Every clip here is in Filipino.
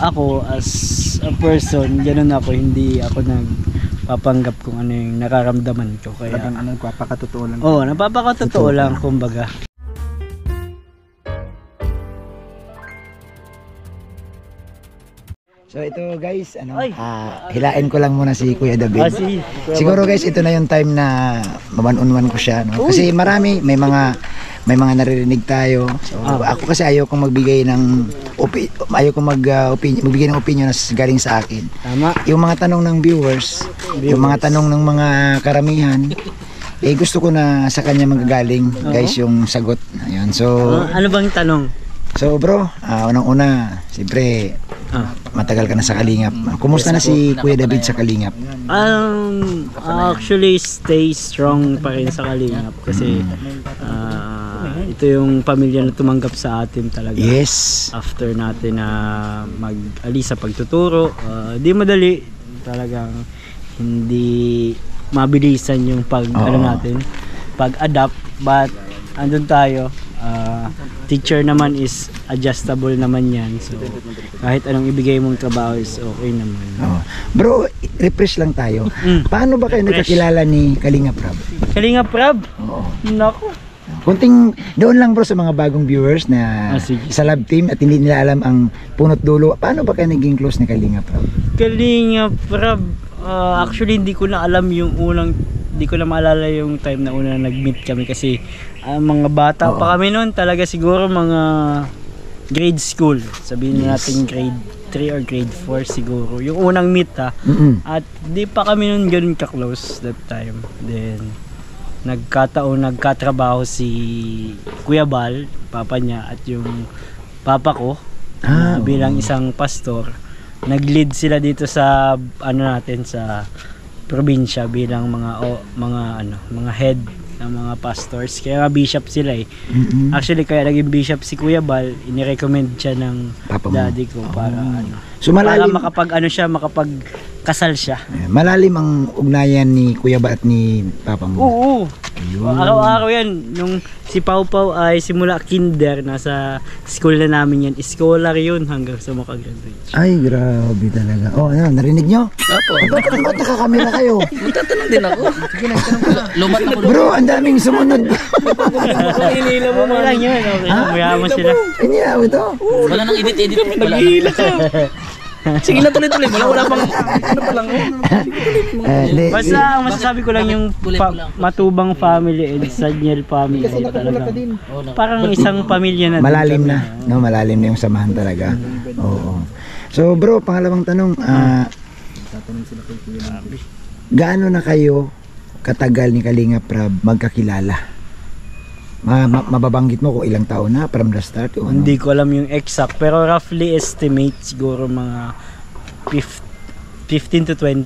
ako as a person, ganun ako, hindi ako nagpapanggap kung ano yung nararamdaman ko. Kaya ano, napapakatotoo lang. Oo, napapakatotoo lang kumbaga. So ito guys, hilain ko lang muna si Kuya David. Siguro guys, ito na yung time na one-on-one ko siya, no? Kasi marami, may mga naririnig tayo. So ako kasi ayaw kong magbigay ng magbigay ng opinion na galing sa akin. Tama. Yung mga tanong ng viewers, yung mga tanong ng mga karamihan, gusto ko na sa kanya magagaling, guys, yung sagot. Ayun. So ano bang tanong? So bro, unang-una, siyempre matagal ka na sa Kalingap. Kumusta na si Kuya David sa Kalingap? Actually stay strong pa rin sa Kalingap kasi ito yung pamilya na tumanggap sa atin talaga. Yes. After natin na mag-alis sa pagtuturo, di madali, talagang hindi mabilisan yung pag-adapt, but andun tayo. Teacher naman is adjustable naman yan, so kahit anong ibigay mong trabaho is okay naman. Bro, refresh lang tayo. Paano ba kayo nagkakilala ni Kalingap Rab? Kalingap Rab? Nako, kunting doon lang bro sa mga bagong viewers na sa lab team at hindi nila alam ang punot dulo. Paano ba kayo naging close ni Kalingap Rab? Kalingap Rab, actually hindi ko na alam yung hindi ko na maalala yung time na una nag-meet kami kasi mga bata pa kami noon, talaga siguro mga grade school, sabihin natin grade 3 or grade 4 siguro yung unang meet at di pa kami noon ganoon ka-close that time. Then nagkatrabaho si Kuya Bal, papa niya, at yung papa ko bilang isang pastor. Nag-lead sila dito sa sa probinsya bilang mga head ng mga pastors, kaya bishop sila Actually kaya naging bishop si Kuya Bal, inirecommend siya ng daddy ko para so malalim, para makapagkasal siya. Malalim ang ugnayan ni Kuya Bal at ni papa mo. Oo. Araw-araw yan. Nung si Pau Pau ay simula kinder, nasa school na namin yan. Scholar yun hanggang sa makagraduate. Ay, grabe talaga. Narinig nyo? Opo. Ba't nakakamera kayo? Magtatanong din ako. Sige na, itanong ko na. Lumat na Bro, ang daming sumunod. Inila mo man lang yun. Mayaman sila. Inila mo ito. Wala nang edit. Nag-iila ka. Sige na, tuloy-tuloy. Wala pang ano pa lang. Basta ang masasabi ko lang yung Matubang family and Sanyel family talaga. Parang isang pamilya na. Malalim na. No, malalim na yung samahan talaga. Oo. So bro, pangalawang tanong. Gaano na kayo katagal ni Kalingap Rab magkakilala? Mababanggit mo kung ilang taon na from the start? Hindi ko alam yung exact, pero roughly estimate siguro mga 15 to 20,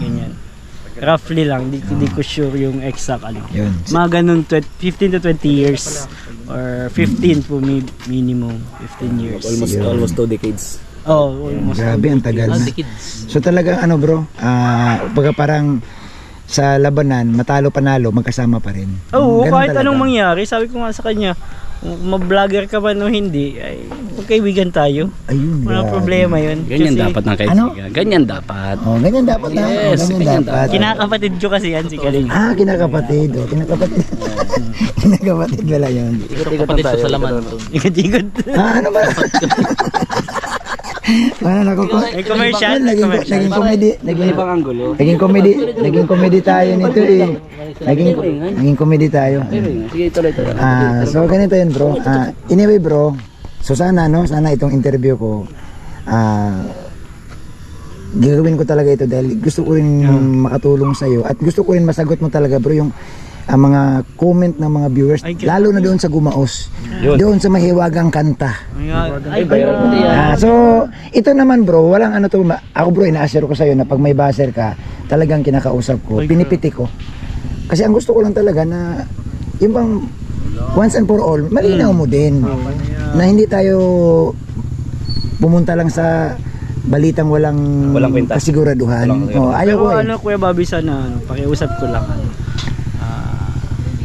ganyan. Roughly lang, hindi ko sure yung exact Yun. Mga ganun, 15 to 20 years or 15 po minimum, 15 years. Almost 2 decades. Almost. Grabe, ang tagal na. So talaga bro, pagka parang sa labanan, matalo panalo, magkasama pa rin. Kahit talaga. Anong mangyari, sabi ko nga sa kanya, mag-vlogger ka man o hindi, ay magkaibigan tayo. Ayun, walang problema yun. Ganyan kasi, dapat ng kaibigan. Ganyan dapat. Ganyan dapat na. Yes, ganyan dapat. Kinakapatid ko kasi yan si Kaling. Kinakapatid. Kinakapatid. Kinakapatid wala yun. Ikot-ikot sa laman. Ikot-ikot. Ano ba? May commercial. Naging comedy. Naging comedy tayo nito Naging comedy tayo. Sige, tuloy. So ganito yun bro. Anyway bro, so sana itong interview ko gagawin ko talaga ito dahil gusto ko rin makatulong sa iyo at gusto ko rin masagot mo talaga bro yung mga comment ng mga viewers, lalo na doon sa Gumaos, doon sa mahiwagang kanta. So ito naman bro, walang ako bro, ina-assure ko sa iyo na pag may buzzer ka, talagang kinakausap ko, pinipiti ko. Kasi ang gusto ko lang talaga na yung bang once and for all, malinaw mo din na hindi tayo pumunta lang sa balitang walang kasiguraduhan. Ayaw ko Kuya Bobby, sana pakiusap ko lang.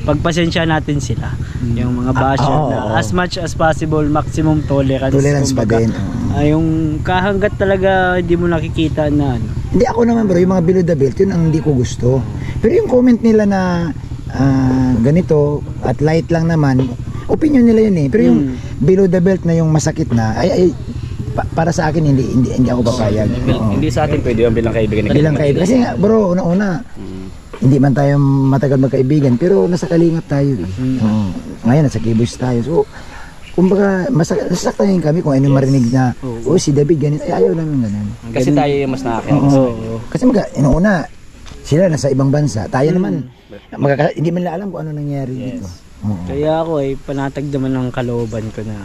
Pagpasensya natin sila. Yung mga basher na as much as possible, maximum tolerance pa din. Yung kahanggat talaga hindi mo nakikita na ano. Hindi ako naman bro, yung mga below the belt, yun ang hindi ko gusto. Pero yung comment nila na ganito at light lang naman, opinion nila yun eh. Pero yung below the belt na yung masakit na, para sa akin hindi ako papayag. Hindi sa atin pwede yung bilang kaibigan. Bilang kaibigan. Kasi nga bro, una-una, hindi man tayo matagal magkaibigan, pero nasa kalingap tayo eh. Ngayon, nasa kibos tayo. So, kumbaga, nasasaktan kami kung ano marinig na, si David ganito, ayaw lang yung ganun. Kasi tayo yung mas nakakaya. Kasi una, sila nasa ibang bansa, tayo naman, hindi man alam kung ano nangyari dito. Kaya ako panatag naman ng kalooban ko na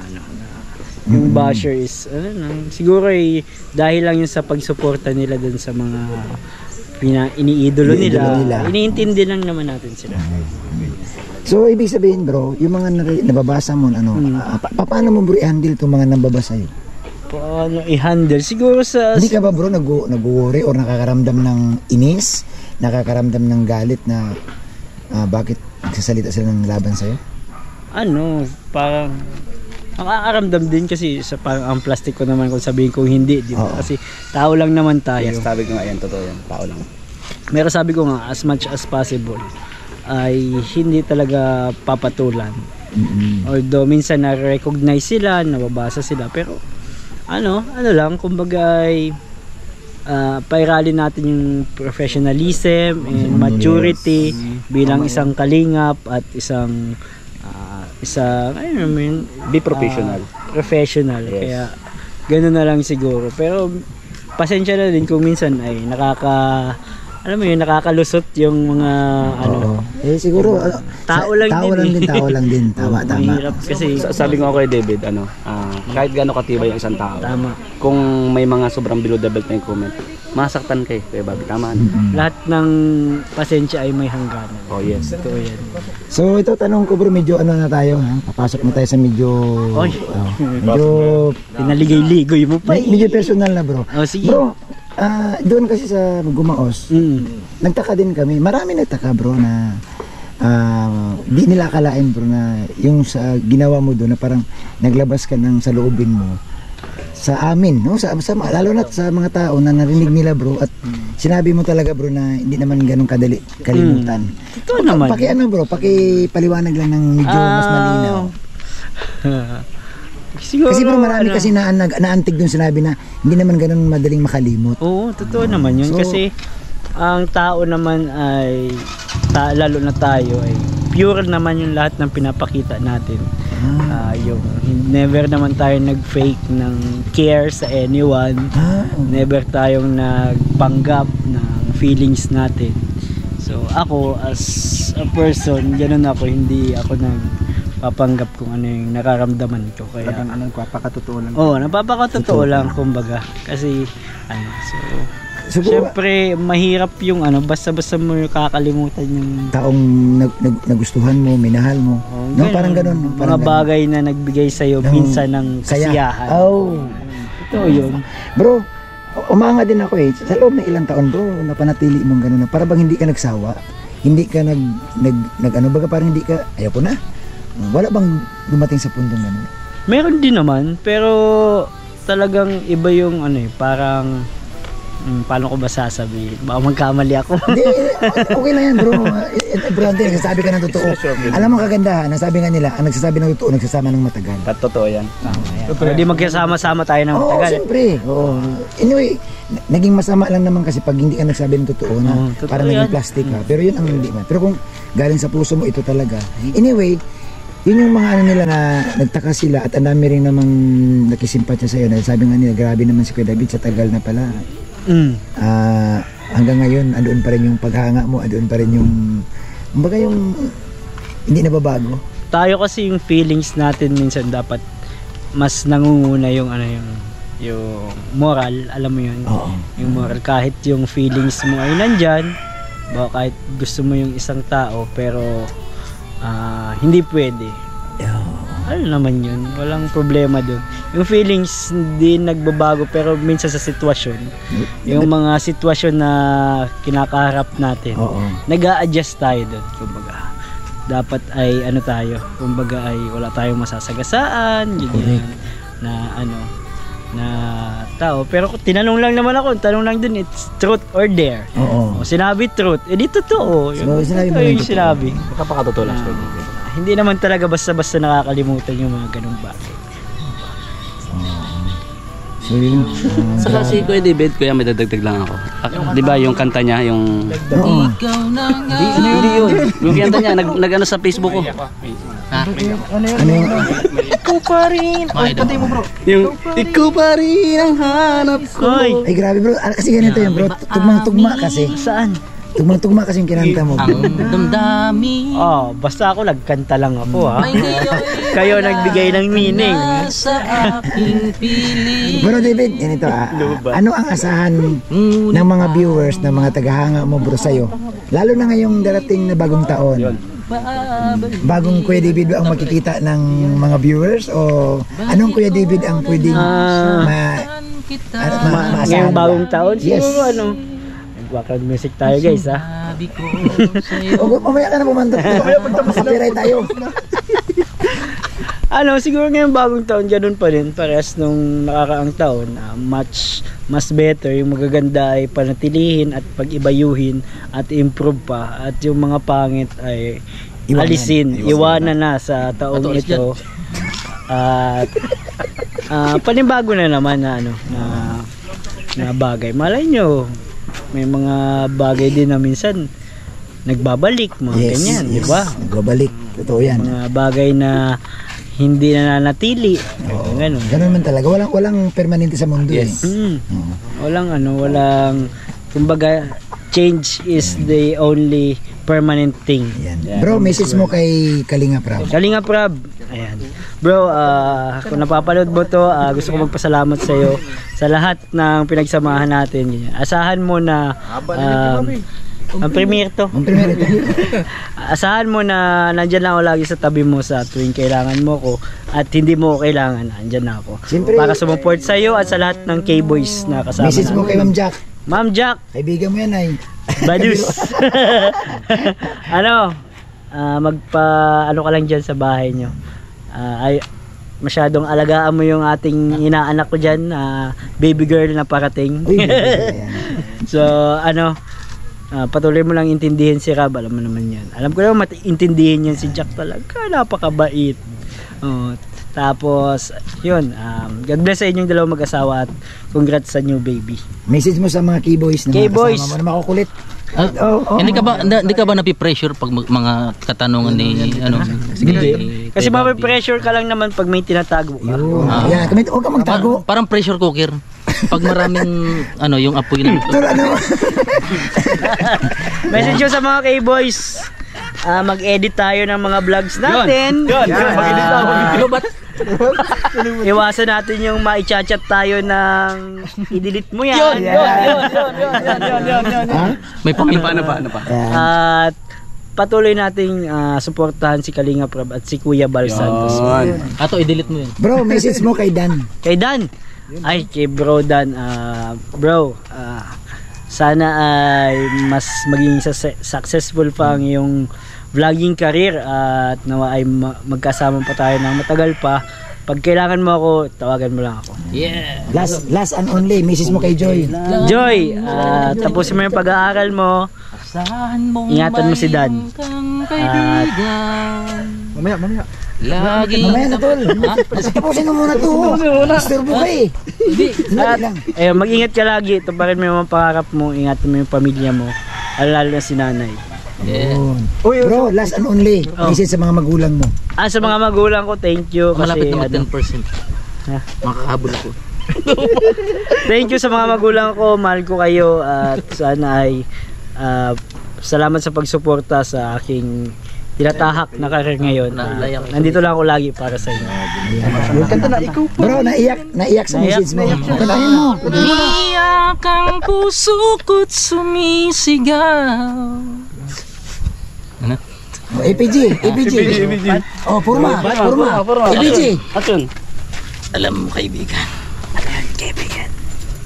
yung basher is siguro dahil lang yun sa pagsuporta nila dun sa mga iniidolo nila. Iniintindi lang naman natin sila. So ibig sabihin bro, yung mga nababasa mo paano mo bro i-handle itong mga nababasa yun? Paano i-handle? Siguro sa... Hindi ka ba bro nag-worry or nakakaramdam ng inis? Nakakaramdam ng galit na bakit nagsasalita sila ng laban sa'yo? Parang nakakaramdam din kasi sa parang ang plastic ko naman kung sabihin kong hindi, di ba? Kasi tao lang naman tayo. Yes, sabi ko nga yan, totoo yan, tao lang. Pero sabi ko nga, as much as possible, ay hindi talaga papatulan. Although minsan na-recognize sila, nababasa sila, pero ano lang, kumbaga ay pairali natin yung professionalism and maturity bilang isang kalingap at isang be professional. Professional. Yes. Kaya ganoon na lang siguro. Pero pasensya na din kung minsan ay nakakalusot yung mga siguro tao lang din. Tama. Mahirap kasi sabi ko kay David, kahit gaano katibay ang isang tao. Tama. Kung may mga sobrang below the belt na yung comment, masaktan kay Bobby, tama. Lahat ng pasensya ay may hangganan. Oh yes. Ito yan. So ito tanong ko bro, medyo na tayo ha? Papasok na tayo sa medyo pinaligay-ligoy mo pa. Medyo personal na bro. Sige. Bro, doon kasi sa Gumaos, nagtaka din kami. Marami nagtaka bro na di nila akalain bro na yung sa ginawa mo doon na parang naglabas ka ng saloobin mo sa amin, no? Lalo na sa mga tao na narinig nila bro at sinabi mo talaga bro na hindi naman ganun kadali kalimutan. Totoo naman. Pakipaliwanag lang ng medyo mas malinaw. Siguro, kasi bro marami kasi naantig doon sinabi na hindi naman ganun madaling makalimot. Oo, totoo naman yun. Kasi ang tao naman ay lalo na tayo ay pure naman yung lahat ng pinapakita natin. Yung never naman tayo nag-fake ng care sa anyone. Never tayong nagpanggap ng feelings natin. So ako as a person, ganun ako, hindi ako nagpapanggap kung ano yung nararamdaman ko. Kaya Napakatotoo lang. napapakatotoo lang kumbaga. Kasi siyempre mahirap yung basta-basta mo kakalimutan yung taong nagustuhan mo, minahal mo. Parang ganun. Mga bagay na nagbigay sa'yo minsan ng kasiyahan. Ito yun. Bro, umanga din ako sa loob ng ilang taon bro, napanatili mong ganun. Para bang hindi ka nagsawa? Hindi ka baga parang hindi ka, ayaw ko na. Wala bang dumating sa puntong ganun? Meron din naman, pero talagang iba yung parang paano ko ba sasabihin? Baka magkamali ako. Hindi, okay lang yan bro. Bro, nagsasabi ka ng totoo. Alam mo kagandahan, nasabi nga nila, ang nagsasabi ng totoo, nagsasama ng matagal. Totoo yan. Tama yan. Pwede magkasama-sama tayo ng matagal. Siyempre. Anyway, naging masama lang naman kasi pag hindi ka nagsabi ng totoo na parang naging plastic ka. Pero yun ang hindi man. Pero kung galing sa puso mo, ito talaga. Anyway, yun yung mga nila na nagtaka sila at ang dami rin namang nakisimpatya sa'yo. Sabi nga nila, grabe naman si Kuya David, sa tagal na pala. Hanggang ngayon andoon pa rin yung paghanga mo, andoon pa rin yung kumbaga yung hindi nababago. Tayo kasi yung feelings natin minsan dapat mas nangunguna yung yung moral, alam mo yun. Yung moral, kahit yung feelings mo ay nandyan, kahit gusto mo yung isang tao pero hindi pwede. Ano naman yun, walang problema dun. Yung feelings hindi nagbabago pero minsan sa sitwasyon, yung mga sitwasyon na kinakaharap natin, nag-a-adjust tayo dun. Kumbaga, dapat ay tayo, kumbaga ay wala tayong masasagasaan, ganyan, na na tao. Pero kung tinanong lang naman ako, tanong lang din, it's truth or dare. Oo. O, sinabi truth, di totoo. So, sinabi mo Ito yung yung totoo. sinabi. Kapakatotoo lang. Hindi naman talaga basta-basta nakakalimutan yung mga ganung bagay. So yun. Saka si Kuya David, kuya may dadagdag lang ako. Di ba yung kanta niya, yung... Oo. Hindi yun. Yung kanta niya, nag-ano sa Facebook ko. Ano yung... Ikaw pa rin! Pantay mo bro. Yung, ikaw pa rin ang hanap ko. Oy! Ay grabe bro, kasi ganito yun bro, tugmang-tugma kasi. Saan? Tugmang-tugma kasi yung kinanta mo. Ang damdami. Oh, basta ako nagkanta lang ako ha. Kayo nagbigay ng meaning. Sa aking pili. Bro David, ganito ano ang asahan ng mga viewers, ng mga tagahanga mo bro sa'yo? Lalo na ngayong darating na bagong taon. Bagong Kuya David ba ang makikita ng mga viewers o anong Kuya David ang pwedeng maasahan Ngayong ba? bagong taon, Yes. siguro ano. Background music tayo guys ha. O, mamaya ka na pumantot. Makapiright tayo. Ano, siguro ngayong bagong taon, ganun pa rin. Parehas nung nakakaang taon, much mas better. Yung magaganda ay panatilihin at pag-ibayuhin at improve pa. At yung mga pangit ay alisin, iwanan na sa taong ito. At panibago na naman na ano, na bagay. Malay nyo, may mga bagay din na minsan nagbabalik, mga ganyan, di ba? Nagbabalik. Totoo yan. Mga bagay na hindi na nanatili. Ganun. Ganun man talaga. Walang permanente sa mundo. Yes. Walang, kumbaga, change is the only permanent thing. Yan. Bro, message mo kay Kalinga Prab. Kalinga Prab, ayan. Bro, kung napapanood mo to, gusto ko magpasalamat sa iyo sa lahat ng pinagsamahan natin. Ganyan. Asahan mo na ang premiere to. Ang primero ito. Asahan mo na nandyan lang ako lagi sa tabi mo sa tuwing kailangan mo ko at hindi mo ko kailangan, nandyan na ako. Siyempre, Para sumuport sa iyo at sa lahat ng K-Boys na kasama message mo kay Ma'am Jack. Ma'am Jack, Kaibigan mo yan ay. Badus. Ano, ano ka lang dyan sa bahay nyo. Ay, masyadong alagaan mo yung ating inaanak ko dyan, baby girl na parating. Uy, ayan. So, ano, patuloy mo lang intindihin si Rab, alam mo naman yan. Alam ko naman intindihin yan si Jack talaga, napakabait. Tapos, yun, God bless sa inyong dalawang mag-asawa at congrats sa new baby. Message mo sa mga K-Boys na mga K-Boys. kasama mo na makukulit. Hindi ka ba napi-pressure pag mga katanungan ni ano? Hindi. Kasi mape-pressure ka lang naman pag may tinatago ka. Yan, kami huwag ka magtago. Parang pressure cooker. Pag maraming ano yung apoy na Tol, ano? Message nyo sa mga K-Boys. Mag-edit tayo ng mga vlogs natin. Mag-edit tayo. Iwasan natin yung ma-chat tayo ng i-delete mo yan. May paano pa? At patuloy nating suportahan si Kalinga Prab at si Kuya Bal Santos. Ato i-delete mo yun. Bro, message mo kay Dan. Kay Dan. Ay, kay Bro Dan. Bro, sana ay mas maging successful pa ang iyong vlogging career at nawa ay magkasama pa tayo ng matagal pa. Pag kailangan mo ako, tawagan mo lang ako. Yeah. Last and only, message mo kay Joy. Joy, tapusin mo yung pag-aaral mo. Ingatan mo si Dan. At Mamaya. Lagi. Mamaya na tol. Tapusin mo muna to. Disturbo ka eh. at mag-ingat ka lagi. Ito pa rin may mga pangarap mo. Ingatan mo yung pamilya mo. Lalo na si nanay. Yeah. Bro, last and only, message sa mga magulang mo. Sa mga magulang ko, thank you. Malapit Kasi, na mag 10%. Ha? Makahabol ako. Thank you sa mga magulang ko. Mahal ko kayo. At sana ay salamat sa pagsuporta sa aking tinatahak na karir ngayon. Nandito lang ako lagi para sa inyo. Bro, naiyak sa message mo. Kantahin mo. Iyak ang puso ko't sumisigaw. Ano? APG. Oh, purma. APG. Alam mo kaibigan,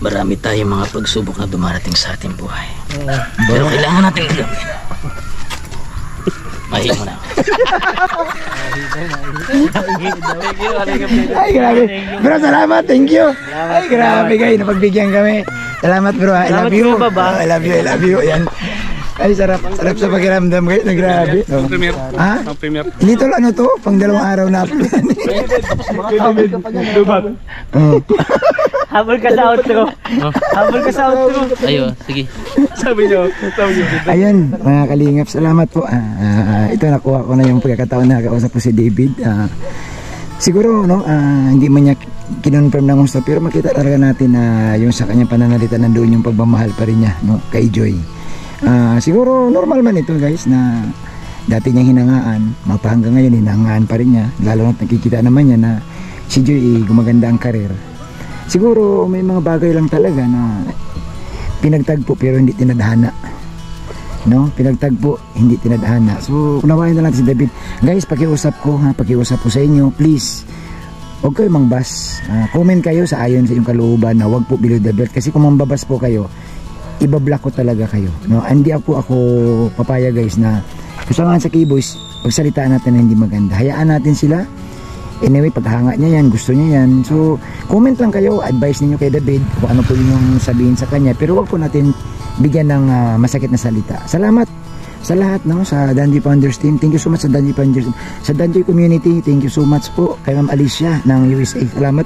marami tayong mga pagsubok na dumarating sa ating buhay. Pero kailangan natin gawin. Ay, mo na. Ay, grabe. Bro, salamat. Thank you. Ay, grabe kayo. Napagbigyan kami. Salamat bro. I love you. I love you. I love you. Yan. Ay, sarap. Sarap sa pakiramdam kayo. Grabe. Ang premier. Ha? Ang premier. Hindi to ano to? Pang 2 araw na upload. Oh. Habol ka sa outro. Habol ka sa outro. Ayo, sige. Sabi niyo. Ayun, mga kalingap, salamat po. Ito nakuha ko na yung pagkakataon na kausap po si David. Siguro no, hindi man niya kinonfirm ng gusto, pero makita talaga natin na yung sa kanyang pananalita nandoon yung pagmamahal pa rin niya, no, kay Joy. Siguro normal man ito guys na dati niyang hinangaan, mapahanggang ngayon hinangaan pa rin niya, lalo na nakikita naman niya na si Joy gumaganda ang karir. Siguro may mga bagay lang talaga na pinagtagpo pero hindi tinadhana, no? Pinagtagpo, hindi tinadhana. So unawain na lang si David guys. Pakiusap ko sa inyo, please huwag kayo mangbas. Comment kayo sa ayon sa inyong kalooban na huwag po below the belt, kasi kung mambabas po kayo, ibablock ko talaga kayo, no? Hindi ako papaya guys na kasamaan sa K-Boys pagsalitaan natin na hindi maganda. Hayaan natin sila. Anyway, paghanga niya yan, gusto niya yan. So, comment lang kayo, advice ninyo kay David kung ano po yung sabihin sa kanya. Pero wag po natin bigyan ng masakit na salita. Salamat sa lahat, no, sa Danjoy Founders Team. Thank you so much sa Danjoy Founders Team. Sa Danjoy Community, thank you so much po kay Ma'am Alicia ng USA. Salamat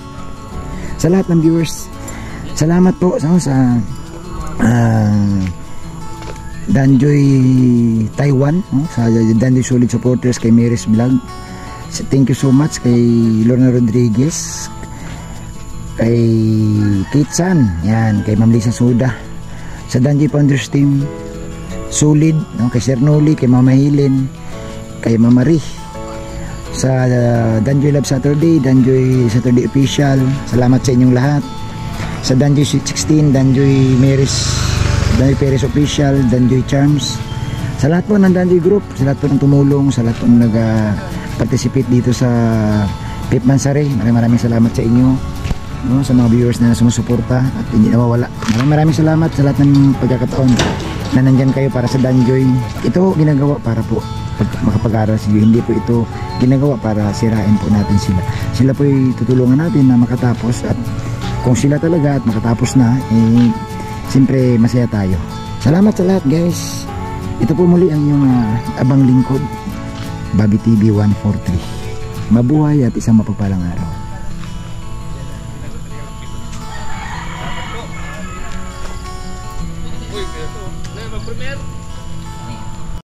sa lahat ng viewers. Salamat po sa Danjoy Taiwan, no, sa Danjoy Solid Supporters, kay Mary's Vlog. Thank you so much kay Lorna Rodriguez, kay Kitsan, yan, kay Ma'am Lisa Soda. Sa Danjoy Founders Team Solid, no, kay Sir Noli, kay Mama Helen, kay Mama Ri. Sa Danjoy Love Saturday, Danjoy Saturday Official, salamat sa inyong lahat. Sa Danjoy Sweet 16, Danjoy Perez Official, Danjoy Charms, sa lahat po ng Danjoy Group, sa lahat po ng tumulong, sa lahat po ng participate dito sa Pip Mansare, maraming salamat sa inyo, no, sa mga viewers na sumusuporta at hindi nawawala. Maraming salamat sa lahat ng pagkakataon na nandyan kayo para sa Danjoy. Ito ginagawa para po makapag-aral si Joy. Hindi po ito ginagawa para sirain po natin sila. Sila po ay tutulungan natin na makatapos, at kung sila talaga at makatapos na, siyempre masaya tayo. Salamat sa lahat guys. Ito po muli ang inyong abang lingkod, Bobby TV 143. Mabuhay at isang mapagpalang araw.